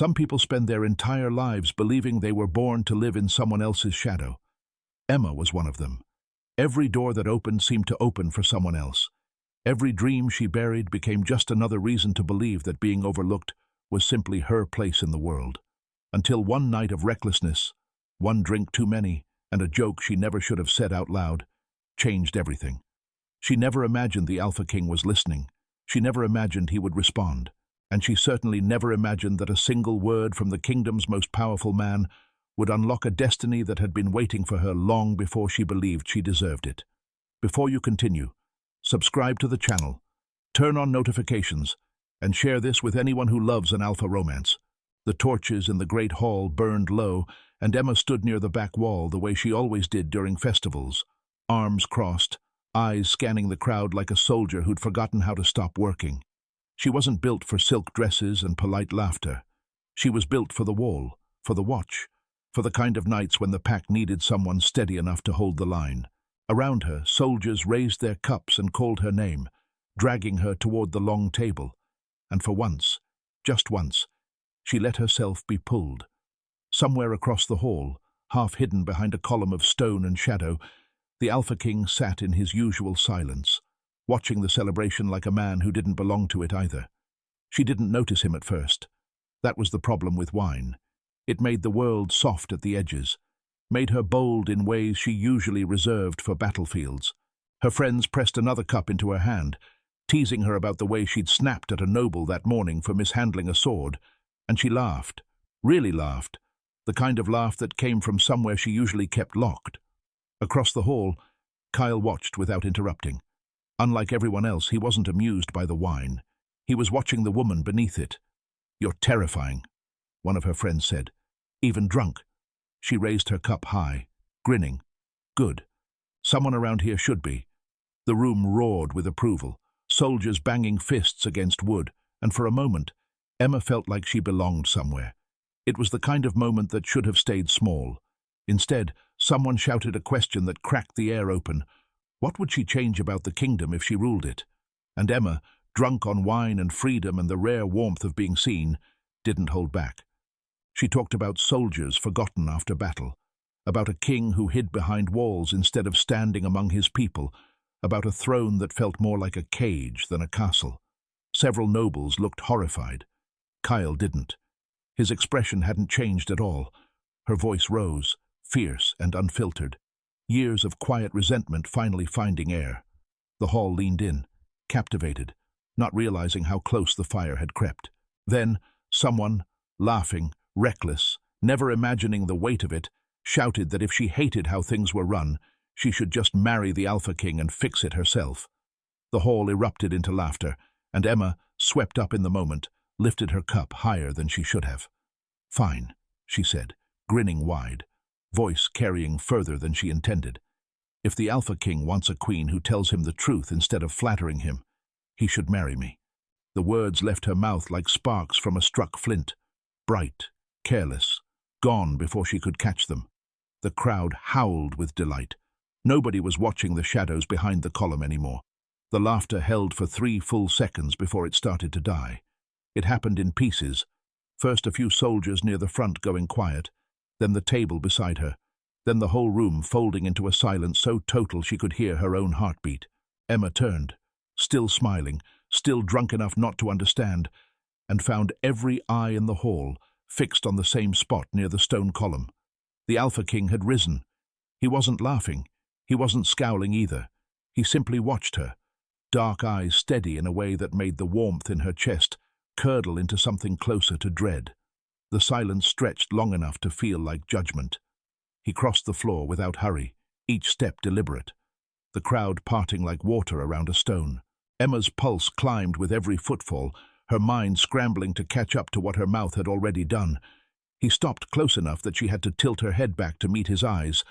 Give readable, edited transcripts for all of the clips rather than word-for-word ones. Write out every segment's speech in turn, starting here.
Some people spend their entire lives believing they were born to live in someone else's shadow. Emma was one of them. Every door that opened seemed to open for someone else. Every dream she buried became just another reason to believe that being overlooked was simply her place in the world. Until one night of recklessness, one drink too many, and a joke she never should have said out loud, changed everything. She never imagined the Alpha King was listening. She never imagined he would respond. And she certainly never imagined that a single word from the kingdom's most powerful man would unlock a destiny that had been waiting for her long before she believed she deserved it. Before you continue, subscribe to the channel, turn on notifications, and share this with anyone who loves an alpha romance. The torches in the great hall burned low, and Emma stood near the back wall the way she always did during festivals, arms crossed, eyes scanning the crowd like a soldier who'd forgotten how to stop working. She wasn't built for silk dresses and polite laughter. She was built for the wall, for the watch, for the kind of nights when the pack needed someone steady enough to hold the line. Around her, soldiers raised their cups and called her name, dragging her toward the long table. And for once, just once, she let herself be pulled. Somewhere across the hall, half hidden behind a column of stone and shadow, the Alpha King sat in his usual silence, watching the celebration like a man who didn't belong to it either. She didn't notice him at first. That was the problem with wine. It made the world soft at the edges, made her bold in ways she usually reserved for battlefields. Her friends pressed another cup into her hand, teasing her about the way she'd snapped at a noble that morning for mishandling a sword, and she laughed, really laughed, the kind of laugh that came from somewhere she usually kept locked. Across the hall, Kyle watched without interrupting. Unlike everyone else, he wasn't amused by the wine. He was watching the woman beneath it. "You're terrifying," one of her friends said. "Even drunk." She raised her cup high, grinning. "Good. Someone around here should be." The room roared with approval, soldiers banging fists against wood, and for a moment, Emma felt like she belonged somewhere. It was the kind of moment that should have stayed small. Instead, someone shouted a question that cracked the air open. What would she change about the kingdom if she ruled it? And Emma, drunk on wine and freedom and the rare warmth of being seen, didn't hold back. She talked about soldiers forgotten after battle, about a king who hid behind walls instead of standing among his people, about a throne that felt more like a cage than a castle. Several nobles looked horrified. Kyle didn't. His expression hadn't changed at all. Her voice rose, fierce and unfiltered. Years of quiet resentment finally finding air. The hall leaned in, captivated, not realizing how close the fire had crept. Then, someone, laughing, reckless, never imagining the weight of it, shouted that if she hated how things were run, she should just marry the Alpha King and fix it herself. The hall erupted into laughter, and Emma, swept up in the moment, lifted her cup higher than she should have. "Fine," she said, grinning wide, voice carrying further than she intended. "If the Alpha King wants a queen who tells him the truth instead of flattering him, he should marry me." The words left her mouth like sparks from a struck flint, bright, careless, gone before she could catch them. The crowd howled with delight. Nobody was watching the shadows behind the column anymore. The laughter held for 3 full seconds before it started to die. It happened in pieces, first a few soldiers near the front going quiet, then the table beside her, then the whole room folding into a silence so total she could hear her own heartbeat. Emma turned, still smiling, still drunk enough not to understand, and found every eye in the hall fixed on the same spot near the stone column. The Alpha King had risen. He wasn't laughing. He wasn't scowling either. He simply watched her, dark eyes steady in a way that made the warmth in her chest curdle into something closer to dread. The silence stretched long enough to feel like judgment. He crossed the floor without hurry, each step deliberate, the crowd parting like water around a stone. Emma's pulse climbed with every footfall, her mind scrambling to catch up to what her mouth had already done. He stopped close enough that she had to tilt her head back to meet his eyes,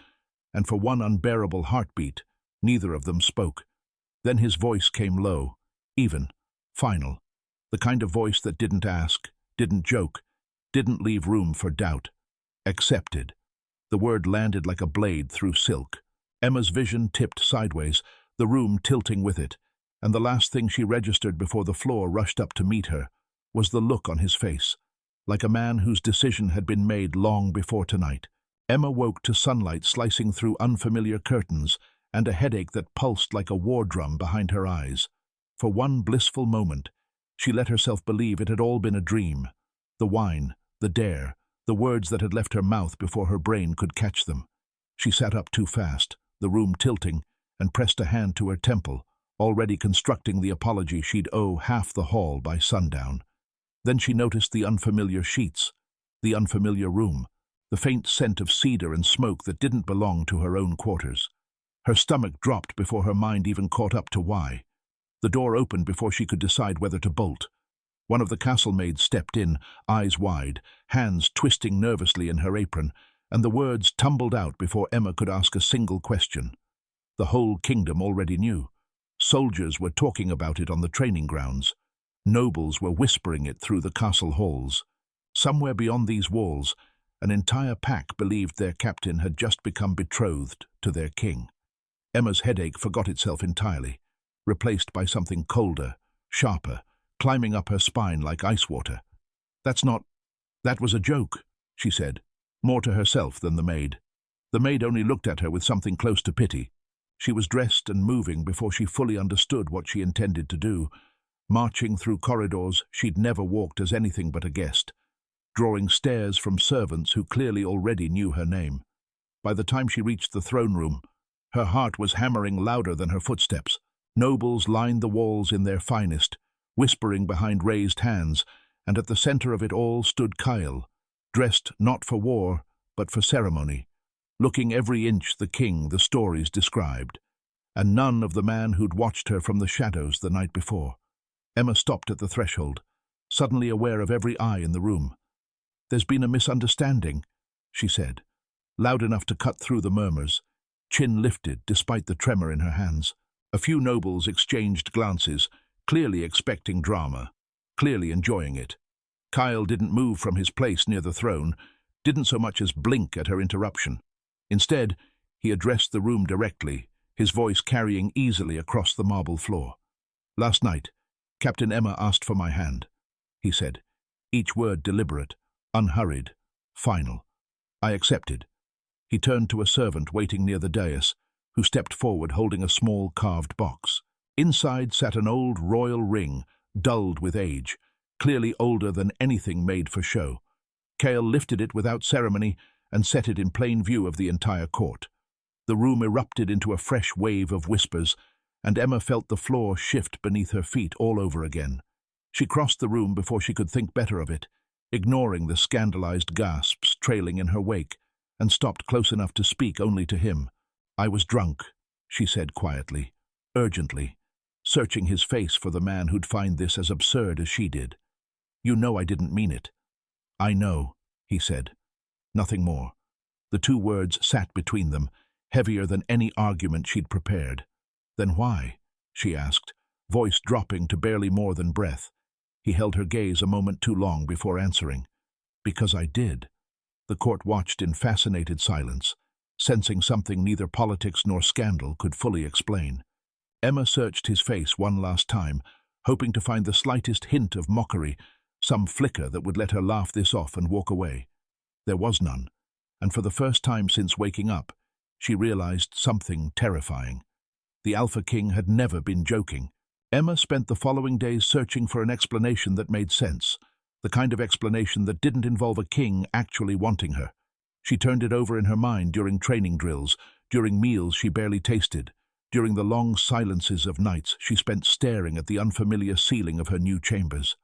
and for one unbearable heartbeat, neither of them spoke. Then his voice came low, even, final, the kind of voice that didn't ask, didn't joke, didn't leave room for doubt. Accepted. The word landed like a blade through silk. Emma's vision tipped sideways, the room tilting with it, and the last thing she registered before the floor rushed up to meet her was the look on his face, like a man whose decision had been made long before tonight. Emma woke to sunlight slicing through unfamiliar curtains and a headache that pulsed like a war drum behind her eyes. For one blissful moment, she let herself believe it had all been a dream. The wine, the dare, the words that had left her mouth before her brain could catch them. She sat up too fast, the room tilting, and pressed a hand to her temple, already constructing the apology she'd owe half the hall by sundown. Then she noticed the unfamiliar sheets, the unfamiliar room, the faint scent of cedar and smoke that didn't belong to her own quarters. Her stomach dropped before her mind even caught up to why. The door opened before she could decide whether to bolt. One of the castle maids stepped in, eyes wide, hands twisting nervously in her apron, and the words tumbled out before Emma could ask a single question. The whole kingdom already knew. Soldiers were talking about it on the training grounds. Nobles were whispering it through the castle halls. Somewhere beyond these walls, an entire pack believed their captain had just become betrothed to their king. Emma's headache forgot itself entirely, replaced by something colder, sharper, climbing up her spine like ice water. That was a joke, she said, more to herself than the maid. The maid only looked at her with something close to pity. She was dressed and moving before she fully understood what she intended to do, marching through corridors she'd never walked as anything but a guest, drawing stares from servants who clearly already knew her name. By the time she reached the throne room, her heart was hammering louder than her footsteps. Nobles lined the walls in their finest, whispering behind raised hands, and at the center of it all stood Kyle, dressed not for war, but for ceremony, looking every inch the king the stories described, and none of the man who'd watched her from the shadows the night before. Emma stopped at the threshold, suddenly aware of every eye in the room. "There's been a misunderstanding," she said, loud enough to cut through the murmurs, chin lifted despite the tremor in her hands. A few nobles exchanged glances, clearly expecting drama, clearly enjoying it. Kyle didn't move from his place near the throne, didn't so much as blink at her interruption. Instead, he addressed the room directly, his voice carrying easily across the marble floor. "Last night, Captain Emma asked for my hand," he said, each word deliberate, unhurried, final. "I accepted." He turned to a servant waiting near the dais, who stepped forward holding a small carved box. Inside sat an old royal ring, dulled with age, clearly older than anything made for show. Kyle lifted it without ceremony and set it in plain view of the entire court. The room erupted into a fresh wave of whispers, and Emma felt the floor shift beneath her feet all over again. She crossed the room before she could think better of it, ignoring the scandalized gasps trailing in her wake, and stopped close enough to speak only to him. "I was drunk," she said quietly, urgently, searching his face for the man who'd find this as absurd as she did. "You know I didn't mean it." "I know," he said. Nothing more. The two words sat between them, heavier than any argument she'd prepared. "Then why?" she asked, voice dropping to barely more than breath. He held her gaze a moment too long before answering. "Because I did." The court watched in fascinated silence, sensing something neither politics nor scandal could fully explain. Emma searched his face one last time, hoping to find the slightest hint of mockery, some flicker that would let her laugh this off and walk away. There was none, and for the first time since waking up, she realized something terrifying. The Alpha King had never been joking. Emma spent the following days searching for an explanation that made sense, the kind of explanation that didn't involve a king actually wanting her. She turned it over in her mind during training drills, during meals she barely tasted, during the long silences of nights she spent staring at the unfamiliar ceiling of her new chambers.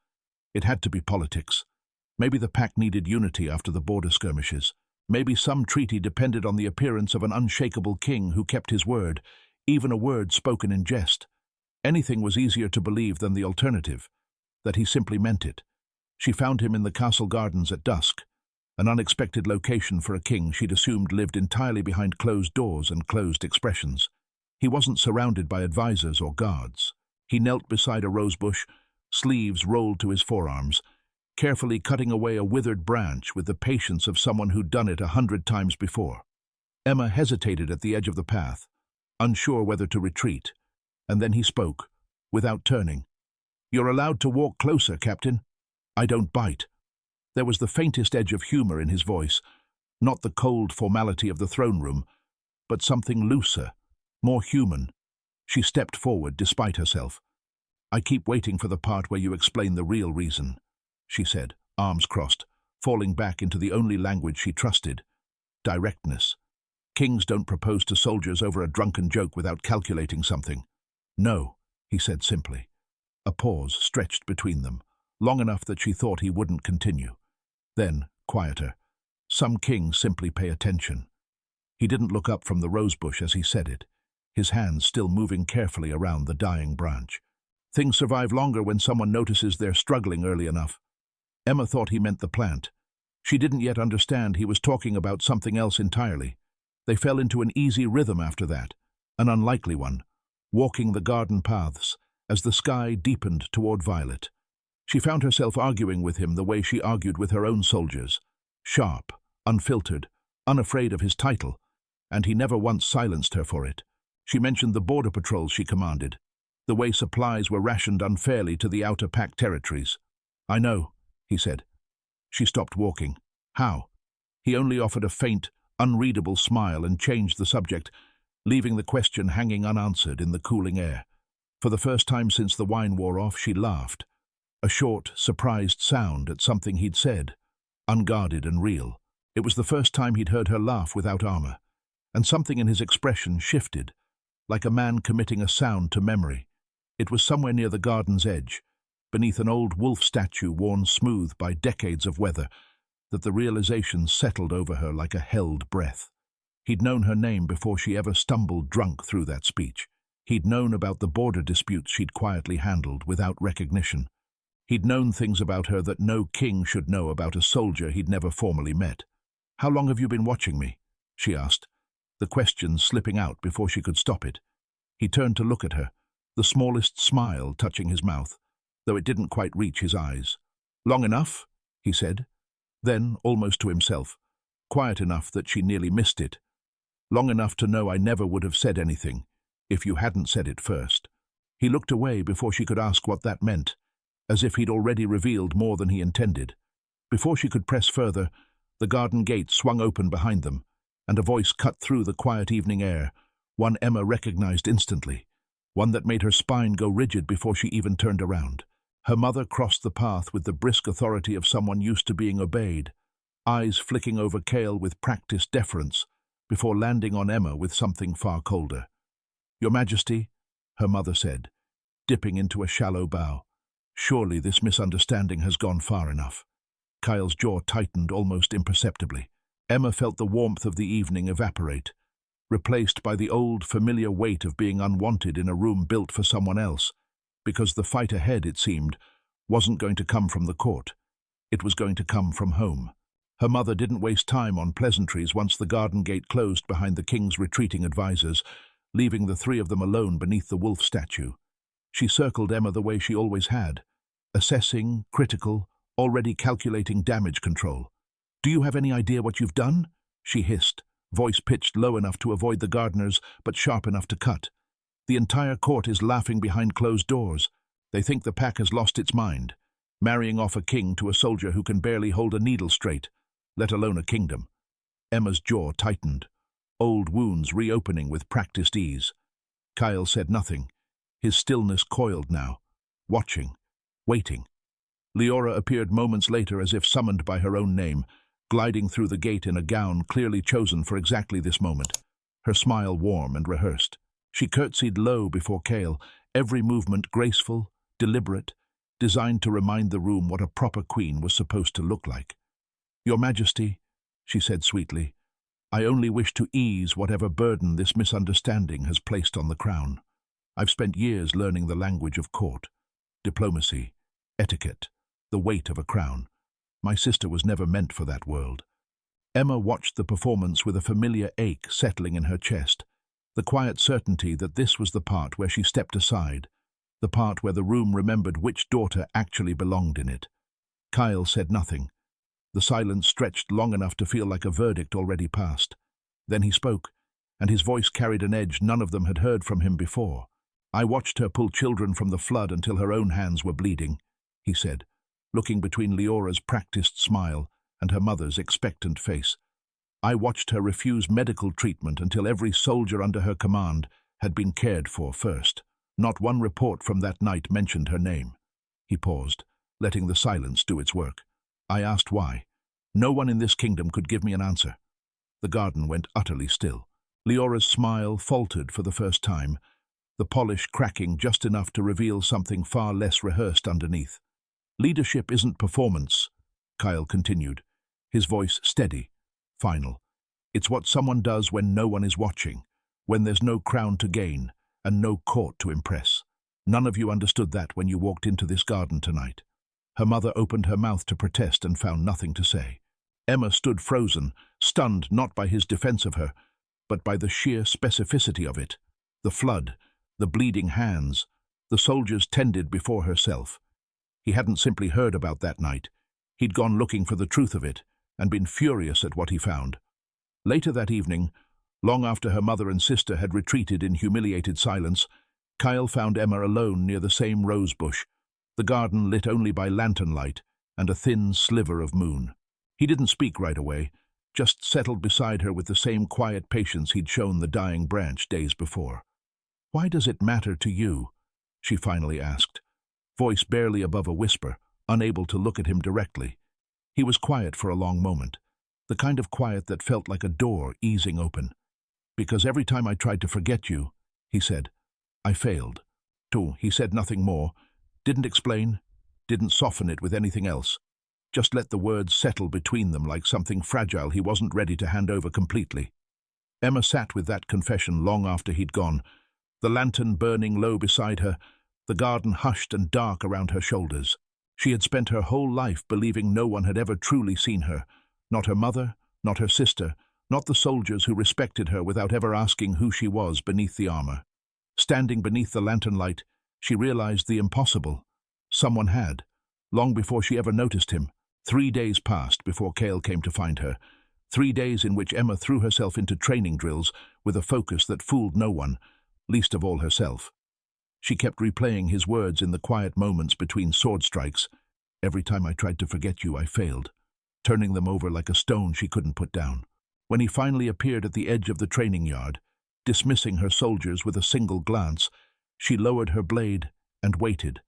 It had to be politics. Maybe the pack needed unity after the border skirmishes. Maybe some treaty depended on the appearance of an unshakable king who kept his word, even a word spoken in jest. Anything was easier to believe than the alternative, that he simply meant it. She found him in the castle gardens at dusk, an unexpected location for a king she'd assumed lived entirely behind closed doors and closed expressions. He wasn't surrounded by advisors or guards. He knelt beside a rosebush, sleeves rolled to his forearms, carefully cutting away a withered branch with the patience of someone who'd done it 100 times before. Emma hesitated at the edge of the path, unsure whether to retreat, and then he spoke, without turning. "You're allowed to walk closer, Captain." "I don't bite." There was the faintest edge of humor in his voice, not the cold formality of the throne room, but something looser, more human. She stepped forward despite herself. "I keep waiting for the part where you explain the real reason," she said, arms crossed, falling back into the only language she trusted: directness. Kings don't propose to soldiers over a drunken joke without calculating something. "No," he said simply. A pause stretched between them, long enough that she thought he wouldn't continue. Then, quieter, "Some kings simply pay attention." He didn't look up from the rosebush as he said it, his hands still moving carefully around the dying branch. "Things survive longer when someone notices they're struggling early enough." Emma thought he meant the plant. She didn't yet understand he was talking about something else entirely. They fell into an easy rhythm after that, an unlikely one, walking the garden paths as the sky deepened toward violet. She found herself arguing with him the way she argued with her own soldiers, sharp, unfiltered, unafraid of his title, and he never once silenced her for it. She mentioned the border patrols she commanded, the way supplies were rationed unfairly to the outer pack territories. "I know," he said. She stopped walking. "How?" He only offered a faint, unreadable smile and changed the subject, leaving the question hanging unanswered in the cooling air. For the first time since the wine wore off, she laughed. A short, surprised sound at something he'd said, unguarded and real. It was the first time he'd heard her laugh without armor, and something in his expression shifted, like a man committing a sound to memory. It was somewhere near the garden's edge, beneath an old wolf statue worn smooth by decades of weather, that the realization settled over her like a held breath. He'd known her name before she ever stumbled drunk through that speech. He'd known about the border disputes she'd quietly handled without recognition. He'd known things about her that no king should know about a soldier he'd never formally met. "How long have you been watching me?" she asked, the question slipping out before she could stop it. He turned to look at her, the smallest smile touching his mouth, though it didn't quite reach his eyes. "Long enough," he said. Then, almost to himself, quiet enough that she nearly missed it. "Long enough to know I never would have said anything, if you hadn't said it first." He looked away before she could ask what that meant, as if he'd already revealed more than he intended. Before she could press further, the garden gate swung open behind them, and a voice cut through the quiet evening air, one Emma recognized instantly, one that made her spine go rigid before she even turned around. Her mother crossed the path with the brisk authority of someone used to being obeyed, eyes flicking over Cale with practiced deference, before landing on Emma with something far colder. "Your Majesty," her mother said, dipping into a shallow bow. "Surely this misunderstanding has gone far enough." Kyle's jaw tightened almost imperceptibly. Emma felt the warmth of the evening evaporate, replaced by the old, familiar weight of being unwanted in a room built for someone else, because the fight ahead, it seemed, wasn't going to come from the court. It was going to come from home. Her mother didn't waste time on pleasantries once the garden gate closed behind the king's retreating advisors, leaving the three of them alone beneath the wolf statue. She circled Emma the way she always had, assessing, critical, already calculating damage control. "Do you have any idea what you've done?" she hissed, voice pitched low enough to avoid the gardeners, but sharp enough to cut. "The entire court is laughing behind closed doors. They think the pack has lost its mind, marrying off a king to a soldier who can barely hold a needle straight, let alone a kingdom." Emma's jaw tightened, old wounds reopening with practiced ease. Kyle said nothing, his stillness coiled now, watching, waiting. Leora appeared moments later as if summoned by her own name, gliding through the gate in a gown clearly chosen for exactly this moment, her smile warm and rehearsed. She curtsied low before Cale, every movement graceful, deliberate, designed to remind the room what a proper queen was supposed to look like. "Your Majesty," she said sweetly, "I only wish to ease whatever burden this misunderstanding has placed on the crown. I've spent years learning the language of court, diplomacy, etiquette, the weight of a crown. My sister was never meant for that world." Emma watched the performance with a familiar ache settling in her chest, the quiet certainty that this was the part where she stepped aside, the part where the room remembered which daughter actually belonged in it. Kyle said nothing. The silence stretched long enough to feel like a verdict already passed. Then he spoke, and his voice carried an edge none of them had heard from him before. "I watched her pull children from the flood until her own hands were bleeding," he said, looking between Leora's practiced smile and her mother's expectant face. I watched her refuse medical treatment until every soldier under her command had been cared for first. Not one report from that night mentioned her name. He paused, letting the silence do its work. I asked why. No one in this kingdom could give me an answer. The garden went utterly still. Leora's smile faltered for the first time, the polish cracking just enough to reveal something far less rehearsed underneath. Leadership isn't performance, Kyle continued, his voice steady, final. It's what someone does when no one is watching, when there's no crown to gain and no court to impress. None of you understood that when you walked into this garden tonight. Her mother opened her mouth to protest and found nothing to say. Emma stood frozen, stunned not by his defense of her, but by the sheer specificity of it. The flood, the bleeding hands, the soldiers tended before herself. He hadn't simply heard about that night. He'd gone looking for the truth of it and been furious at what he found. Later that evening, long after her mother and sister had retreated in humiliated silence, Kyle found Emma alone near the same rose bush, the garden lit only by lantern light and a thin sliver of moon. He didn't speak right away, just settled beside her with the same quiet patience he'd shown the dying branch days before. "Why does it matter to you?" she finally asked, voice barely above a whisper, unable to look at him directly. He was quiet for a long moment, the kind of quiet that felt like a door easing open. "Because every time I tried to forget you," he said, "I failed." He said nothing more, didn't explain, didn't soften it with anything else. Just let the words settle between them like something fragile he wasn't ready to hand over completely. Emma sat with that confession long after he'd gone, the lantern burning low beside her, the garden hushed and dark around her shoulders. She had spent her whole life believing no one had ever truly seen her, not her mother, not her sister, not the soldiers who respected her without ever asking who she was beneath the armor. Standing beneath the lantern light, she realized the impossible. Someone had, long before she ever noticed him. 3 days passed before Cale came to find her, 3 days in which Emma threw herself into training drills with a focus that fooled no one, least of all herself. She kept replaying his words in the quiet moments between sword strikes. "Every time I tried to forget you, I failed," turning them over like a stone she couldn't put down. When he finally appeared at the edge of the training yard, dismissing her soldiers with a single glance, she lowered her blade and waited,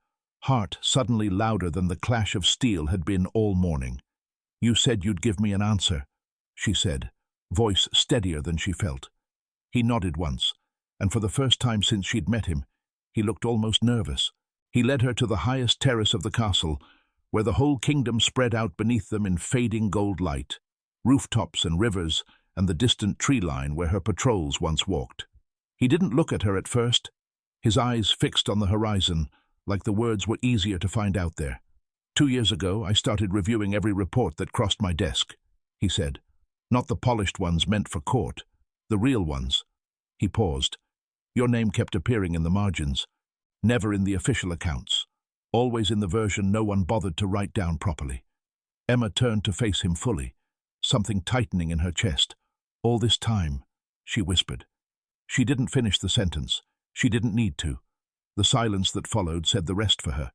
heart suddenly louder than the clash of steel had been all morning. "You said you'd give me an answer," she said, voice steadier than she felt. He nodded once, and for the first time since she'd met him, he looked almost nervous. He led her to the highest terrace of the castle, where the whole kingdom spread out beneath them in fading gold light, rooftops and rivers, and the distant tree line where her patrols once walked. He didn't look at her at first, his eyes fixed on the horizon, like the words were easier to find out there. 2 years ago, I started reviewing every report that crossed my desk, he said. Not the polished ones meant for court, the real ones. He paused. Your name kept appearing in the margins, never in the official accounts, always in the version no one bothered to write down properly. Emma turned to face him fully, something tightening in her chest. "All this time," she whispered. She didn't finish the sentence. She didn't need to. The silence that followed said the rest for her.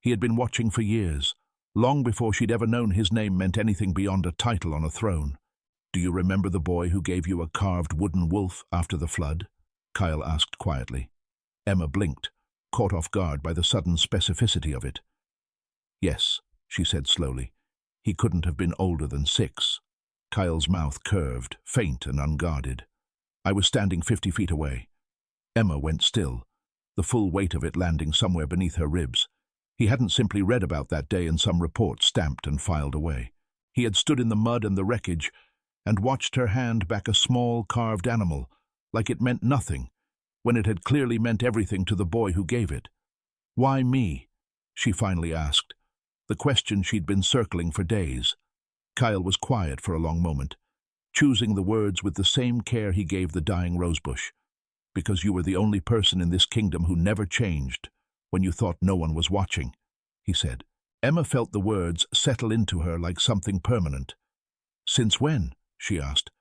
He had been watching for years, long before she'd ever known his name meant anything beyond a title on a throne. "Do you remember the boy who gave you a carved wooden wolf after the flood?" Kyle asked quietly. Emma blinked, caught off guard by the sudden specificity of it. "Yes," she said slowly. "He couldn't have been older than 6. Kyle's mouth curved, faint and unguarded. "I was standing 50 feet away." Emma went still, the full weight of it landing somewhere beneath her ribs. He hadn't simply read about that day in some report stamped and filed away. He had stood in the mud and the wreckage and watched her hand back a small carved animal, like it meant nothing, when it had clearly meant everything to the boy who gave it. "Why me?" she finally asked, the question she'd been circling for days. Kyle was quiet for a long moment, choosing the words with the same care he gave the dying rosebush. "Because you were the only person in this kingdom who never changed when you thought no one was watching," he said. Emma felt the words settle into her like something permanent. "Since when?" she asked.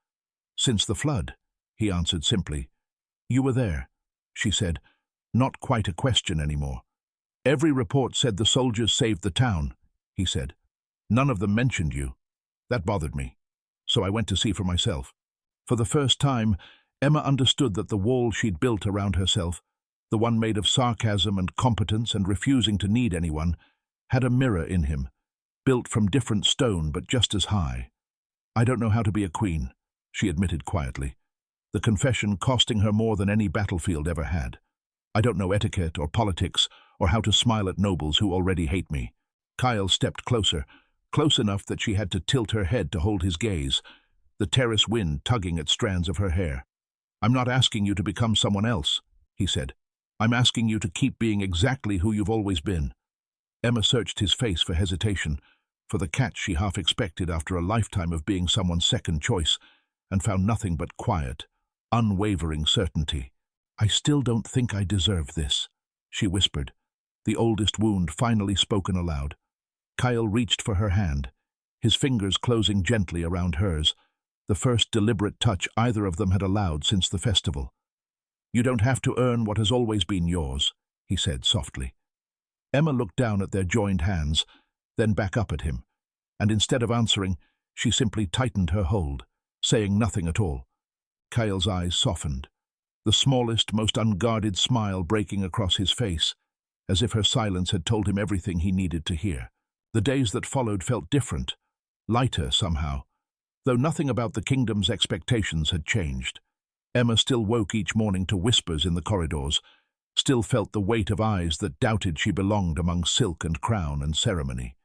"Since the flood," he answered simply. "You were there," she said, not quite a question anymore. "Every report said the soldiers saved the town," he said. "None of them mentioned you. That bothered me. So I went to see for myself." For the first time, Emma understood that the wall she'd built around herself, the one made of sarcasm and competence and refusing to need anyone, had a mirror in him, built from different stone but just as high. "I don't know how to be a queen," she admitted quietly, the confession costing her more than any battlefield ever had. "I don't know etiquette or politics or how to smile at nobles who already hate me." Kyle stepped closer, close enough that she had to tilt her head to hold his gaze, the terrace wind tugging at strands of her hair. "I'm not asking you to become someone else," he said. "I'm asking you to keep being exactly who you've always been." Emma searched his face for hesitation, for the catch she half expected after a lifetime of being someone's second choice, and found nothing but quiet, unwavering certainty. "I still don't think I deserve this," she whispered, the oldest wound finally spoken aloud. Kyle reached for her hand, his fingers closing gently around hers, the first deliberate touch either of them had allowed since the festival. "You don't have to earn what has always been yours," he said softly. Emma looked down at their joined hands, then back up at him, and instead of answering, she simply tightened her hold, saying nothing at all. Kyle's eyes softened, the smallest, most unguarded smile breaking across his face, as if her silence had told him everything he needed to hear. The days that followed felt different, lighter somehow, though nothing about the kingdom's expectations had changed. Emma still woke each morning to whispers in the corridors, still felt the weight of eyes that doubted she belonged among silk and crown and ceremony.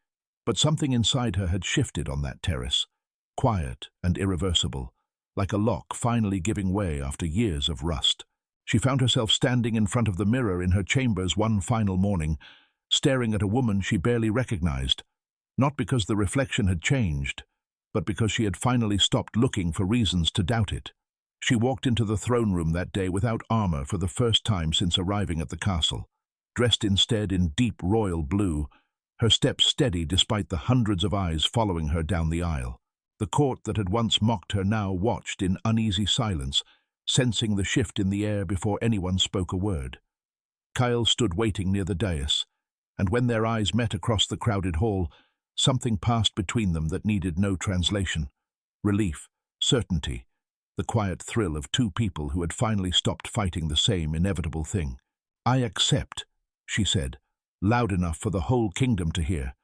But something inside her had shifted on that terrace, quiet and irreversible, like a lock finally giving way after years of rust. She found herself standing in front of the mirror in her chambers one final morning, staring at a woman she barely recognized, not because the reflection had changed, but because she had finally stopped looking for reasons to doubt it. She walked into the throne room that day without armor for the first time since arriving at the castle, dressed instead in deep royal blue, her steps steady despite the hundreds of eyes following her down the aisle. The court that had once mocked her now watched in uneasy silence, sensing the shift in the air before anyone spoke a word. Kyle stood waiting near the dais, and when their eyes met across the crowded hall, something passed between them that needed no translation. Relief, certainty, the quiet thrill of two people who had finally stopped fighting the same inevitable thing. "I accept," she said, loud enough for the whole kingdom to hear,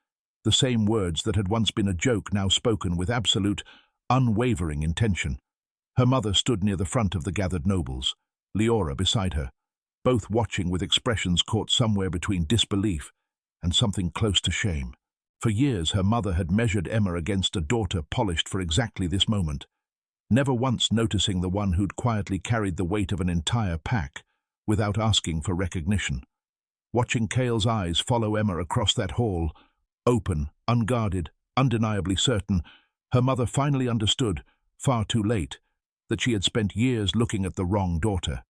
the same words that had once been a joke now spoken with absolute, unwavering intention. Her mother stood near the front of the gathered nobles, Leora beside her, both watching with expressions caught somewhere between disbelief and something close to shame. For years her mother had measured Emma against a daughter polished for exactly this moment, never once noticing the one who'd quietly carried the weight of an entire pack without asking for recognition. Watching Kyle's eyes follow Emma across that hall, open, unguarded, undeniably certain, her mother finally understood, far too late, that she had spent years looking at the wrong daughter.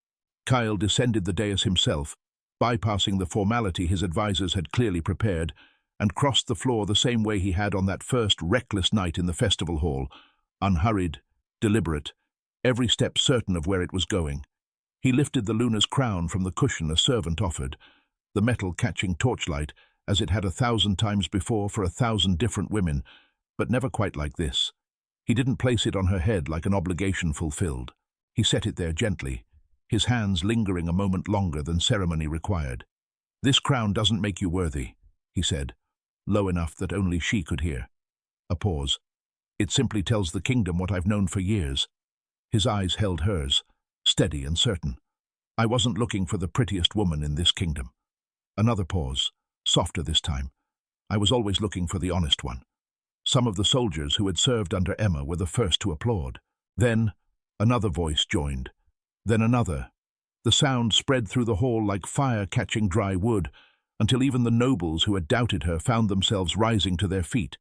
Kyle descended the dais himself, bypassing the formality his advisors had clearly prepared, and crossed the floor the same way he had on that first reckless night in the festival hall, unhurried, deliberate, every step certain of where it was going. He lifted the luna's crown from the cushion a servant offered, the metal catching torchlight as it had 1,000 times before for 1,000 different women, but never quite like this. He didn't place it on her head like an obligation fulfilled. He set it there gently, his hands lingering a moment longer than ceremony required. "This crown doesn't make you worthy," he said, low enough that only she could hear. A pause. "It simply tells the kingdom what I've known for years." His eyes held hers, steady and certain. "I wasn't looking for the prettiest woman in this kingdom." Another pause, softer this time. "I was always looking for the honest one." Some of the soldiers who had served under Emma were the first to applaud. Then another voice joined. Then another. The sound spread through the hall like fire catching dry wood, until even the nobles who had doubted her found themselves rising to their feet,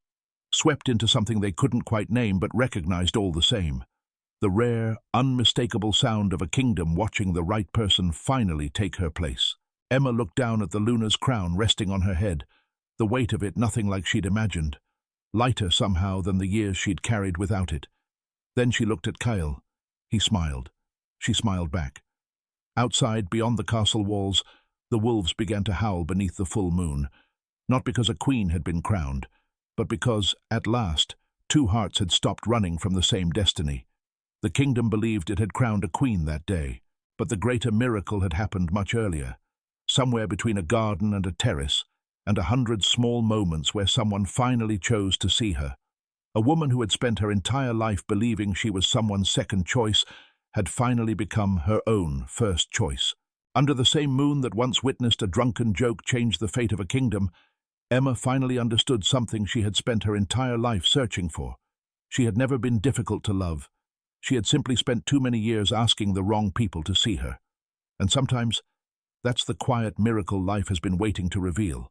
swept into something they couldn't quite name but recognized all the same. The rare, unmistakable sound of a kingdom watching the right person finally take her place. Emma looked down at the luna's crown resting on her head, the weight of it nothing like she'd imagined, lighter somehow than the years she'd carried without it. Then she looked at Kyle. He smiled. She smiled back. Outside, beyond the castle walls, the wolves began to howl beneath the full moon, not because a queen had been crowned, but because, at last, two hearts had stopped running from the same destiny. The kingdom believed it had crowned a queen that day, but the greater miracle had happened much earlier, somewhere between a garden and a terrace, and 100 small moments where someone finally chose to see her. A woman who had spent her entire life believing she was someone's second choice had finally become her own first choice. Under the same moon that once witnessed a drunken joke change the fate of a kingdom, Emma finally understood something she had spent her entire life searching for. She had never been difficult to love. She had simply spent too many years asking the wrong people to see her. And sometimes, that's the quiet miracle life has been waiting to reveal.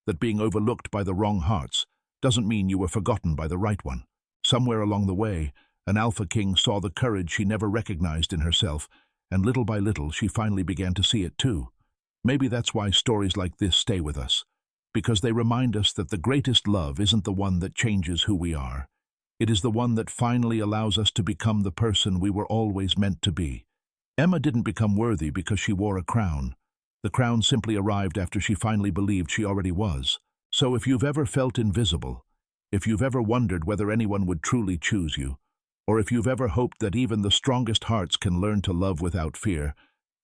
That being overlooked by the wrong hearts doesn't mean you were forgotten by the right one. Somewhere along the way, an alpha king saw the courage she never recognized in herself, and little by little she finally began to see it too. Maybe that's why stories like this stay with us, because they remind us that the greatest love isn't the one that changes who we are. It is the one that finally allows us to become the person we were always meant to be. Emma didn't become worthy because she wore a crown. The crown simply arrived after she finally believed she already was. So if you've ever felt invisible, if you've ever wondered whether anyone would truly choose you, or if you've ever hoped that even the strongest hearts can learn to love without fear,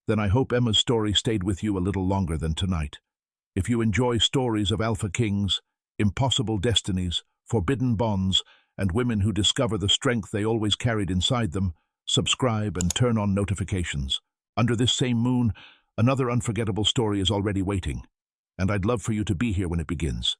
then I hope Emma's story stayed with you a little longer than tonight. If you enjoy stories of alpha kings, impossible destinies, forbidden bonds, and women who discover the strength they always carried inside them, subscribe and turn on notifications. Under this same moon, another unforgettable story is already waiting, and I'd love for you to be here when it begins.